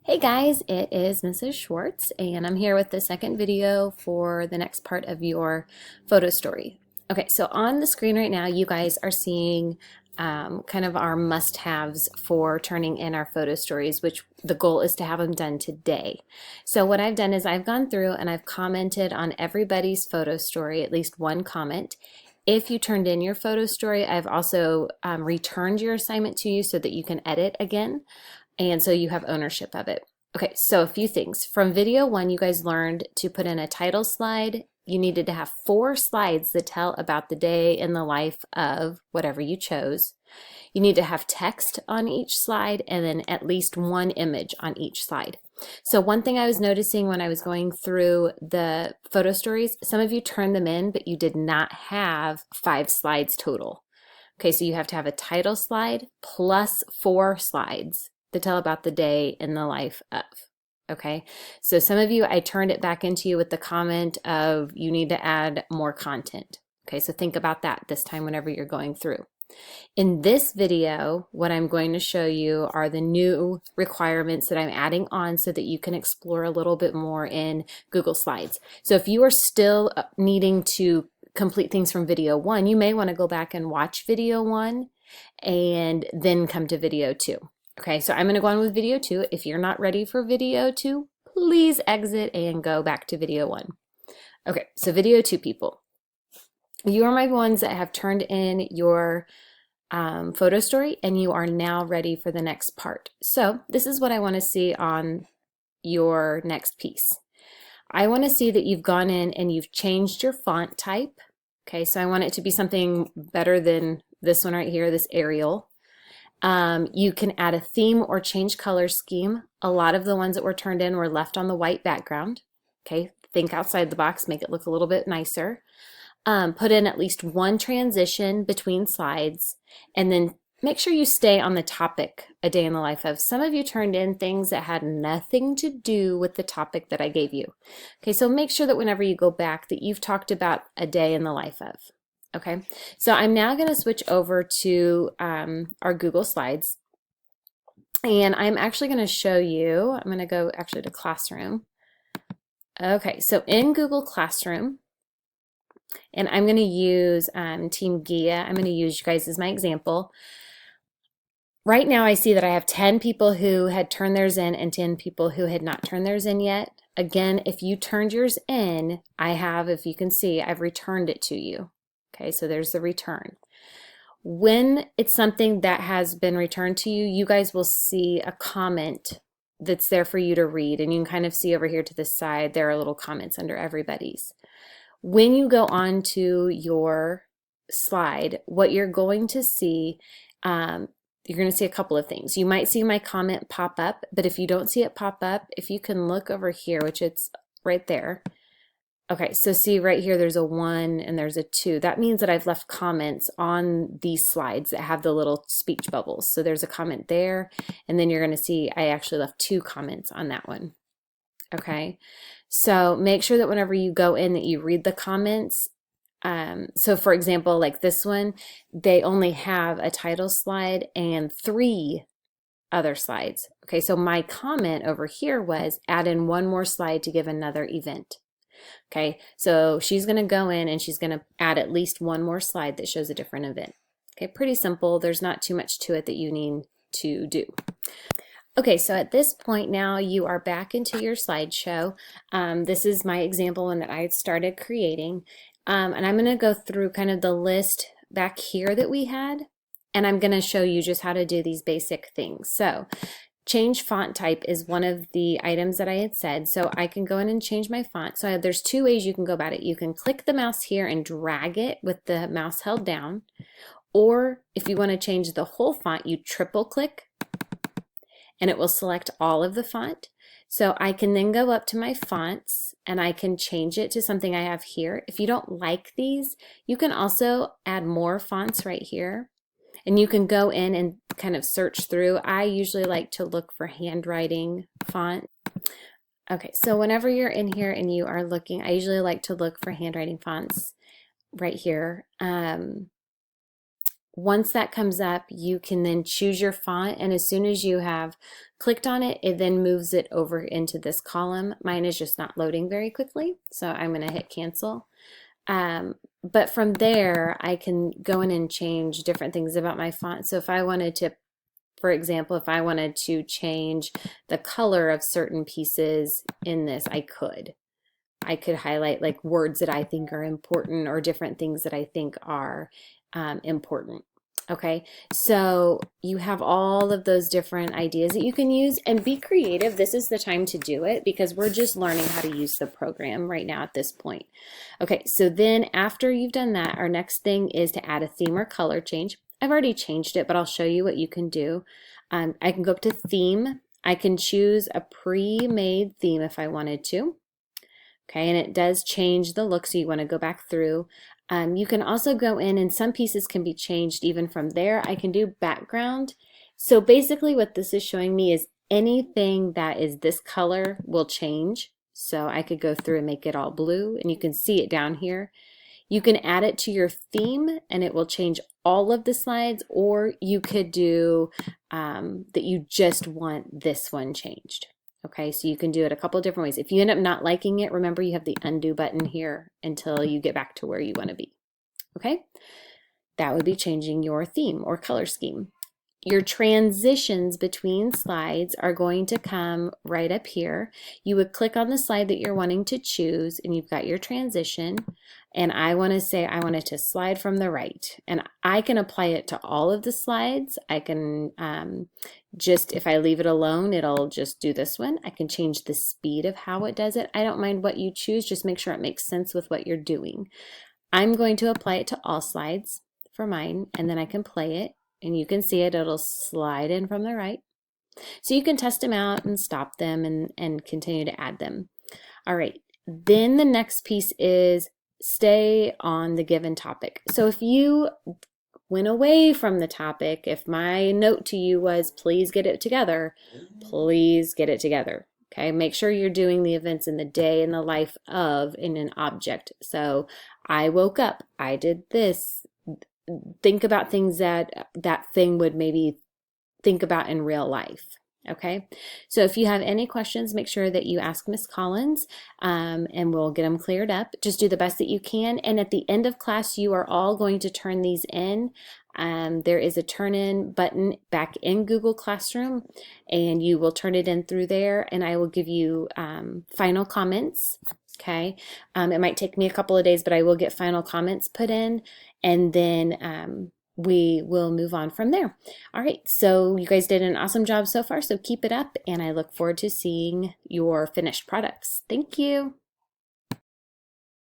Hey guys, it is Mrs. Schwartz, and I'm here with the second video for the next part of your photo story. Okay, so on the screen right now, you guys are seeing kind of our must-haves for turning in our photo stories, which the goal is to have them done today. So what I've done is I've gone through and I've commented on everybody's photo story, at least one comment. If you turned in your photo story, I've also returned your assignment to you so that you can edit again. And so you have ownership of it. Okay, so a few things. From video one, you guys learned to put in a title slide. You needed to have 4 slides that tell about the day in the life of whatever you chose. You need to have text on each slide and then at least one image on each slide. So one thing I was noticing when I was going through the photo stories, some of you turned them in, but you did not have 5 slides total. Okay, so you have to have a title slide plus 4 slides that tell about the day in the life of. Okay, so some of you, I turned it back into you with the comment of you need to add more content. Okay, so think about that this time whenever you're going through. In this video, what I'm going to show you are the new requirements that I'm adding on so that you can explore a little bit more in Google Slides. So if you are still needing to complete things from video one, you may want to go back and watch video one and then come to video two. Okay, so I'm going to go on with video two. If you're not ready for video two, please exit and go back to video one. Okay, so video two people. You are my ones that have turned in your photo story and you are now ready for the next part. So this is what I want to see on your next piece. I want to see that you've gone in and you've changed your font type. Okay, so I want it to be something better than this one right here, this Arial. You can add a theme or change color scheme. A lot of the ones that were turned in were left on the white background. Okay, think outside the box, make it look a little bit nicer. Put in at least one transition between slides, and then make sure you stay on the topic, a day in the life of. Some of you turned in things that had nothing to do with the topic that I gave you. Okay, so make sure that whenever you go back that you've talked about a day in the life of. Okay, so I'm now going to switch over to our Google Slides, and I'm actually going to show you, I'm going to go actually to Classroom. Okay, so in Google Classroom, and I'm going to use Team Gia. I'm going to use you guys as my example. Right now I see that I have 10 people who had turned theirs in and 10 people who had not turned theirs in yet. Again, if you turned yours in, I have, if you can see, I've returned it to you. Okay, so there's the return. When it's something that has been returned to you, you guys will see a comment that's there for you to read, and you can kind of see over here to the side, there are little comments under everybody's. When you go on to your slide, what you're going to see, you're going to see a couple of things. You might see my comment pop up, but if you don't see it pop up, if you can look over here, which it's right there. Okay, so see right here, there's a 1 and there's a 2. That means that I've left comments on these slides that have the little speech bubbles. So there's a comment there, and then you're going to see I actually left 2 comments on that one. Okay, so make sure that whenever you go in that you read the comments. So for example, like this one, they only have a title slide and 3 other slides. Okay, so my comment over here was add in 1 more slide to give another event. Okay, so she's going to go in and she's going to add at least 1 more slide that shows a different event. Okay, pretty simple. There's not too much to it that you need to do. Okay, so at this point now you are back into your slideshow. This is my example one that I had started creating. And I'm going to go through kind of the list back here that we had, and I'm going to show you just how to do these basic things. So change font type is one of the items that I had said. So I can go in and change my font. So there's 2 ways you can go about it. You can click the mouse here and drag it with the mouse held down. Or if you want to change the whole font, you triple click and it will select all of the font. So I can then go up to my fonts and I can change it to something I have here. If you don't like these, you can also add more fonts right here. And you can go in and kind of search through. I usually like to look for handwriting font. Okay, so whenever you're in here and you are looking, I usually like to look for handwriting fonts right here. once that comes up, you can then choose your font, and as soon as you have clicked on it, it then moves it over into this column. Mine is just not loading very quickly, so I'm going to hit cancel. But from there, I can go in and change different things about my font. So if I wanted to, for example, if I wanted to change the color of certain pieces in this, I could. I could highlight like words that I think are important or different things that I think are important. Okay, so you have all of those different ideas that you can use, and be creative. This is the time to do it because we're just learning how to use the program right now at this point. Okay, so then after you've done that, our next thing is to add a theme or color change. I've already changed it, but I'll show you what you can do. I can go up to theme. I can choose a pre-made theme if I wanted to. Okay, and it does change the look, so you want to go back through. You can also go in, and some pieces can be changed even from there. I can do background. So basically what this is showing me is anything that is this color will change. So I could go through and make it all blue, and you can see it down here. You can add it to your theme and it will change all of the slides, or you could do that you just want this one changed. Okay, so you can do it a couple of different ways. If you end up not liking it, remember you have the undo button here until you get back to where you want to be. Okay, that would be changing your theme or color scheme. Your transitions between slides are going to come right up here. You would click on the slide that you're wanting to choose, and you've got your transition. And I want to say I want it to slide from the right. And I can apply it to all of the slides. I can just, if I leave it alone, it'll just do this one. I can change the speed of how it does it. I don't mind what you choose, just make sure it makes sense with what you're doing. I'm going to apply it to all slides for mine, and then I can play it. And you can see it, it'll slide in from the right. So you can test them out and stop them and continue to add them. All right, then the next piece is stay on the given topic. So if you went away from the topic, if my note to you was please get it together, please get it together. Okay, make sure you're doing the events in the day in the life of in an object. So I woke up, I did this. Think about things that that thing would maybe think about in real life. Okay, so if you have any questions, make sure that you ask Miss Collins and we'll get them cleared up. Just do the best that you can, and at the end of class you are all going to turn these in. There is a turn in button back in Google Classroom, and you will turn it in through there, and I will give you final comments. Okay, it might take me a couple of days, but I will get final comments put in, and then we will move on from there. All right, so you guys did an awesome job so far, so keep it up, and I look forward to seeing your finished products. Thank you.